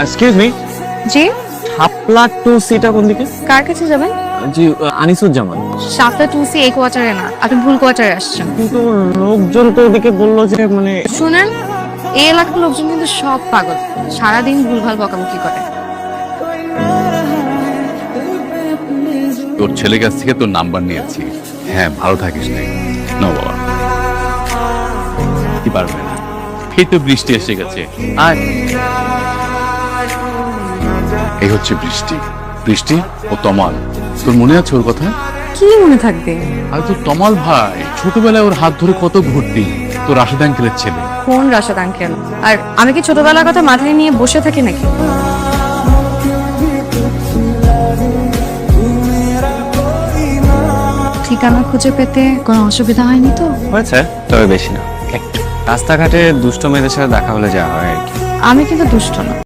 Excuse me, জি, শাপলা two সিটা কোন দিকে? কার কাছে যাবেন? জি, আনিসুজ্জামান। শাপলা 2C এই কোয়ার্টারে না, আপনি ভুল কোয়ার্টারে আসছেন। কিন্তু লোকজন তো ওদিকে বললো যে মানে শুনেন, এই এলাকার লোকজন কিন্তু সব পাগল, সারাদিন ভুলভাল বকাবকি করে। তোর ছেলের কাছ থেকে তোর নাম্বার নিয়েছি। হ্যাঁ, ভালো থাকিস না। না বাবা, কি পারবে না। এই তো বৃষ্টি এসে গেছে। আর এই হচ্ছে বৃষ্টি। বৃষ্টি ও তমাল, তোর মনে আছে ওর কথা? কি মনে থাকবে? আর তোর তমাল ভাই ছোটবেলায় ওর হাত ধরে কত ঘুরতি, তোর রাশেদ আঙ্কেলের ছেলে। কোন রাশাদ আঙ্কেল? আর আমি কি ছোটবেলার কথা মাথায় নিয়ে বসে থাকি নাকি? ঠিকানা খুঁজে পেতে কোনো অসুবিধা হয়নি তো? হয়েছে, তবে বেশি না, একটু। রাস্তাঘাটে দুষ্ট মেয়েদের সাথে দেখা হলে যা হয় আর কি। আমি কিন্তু দুষ্ট না।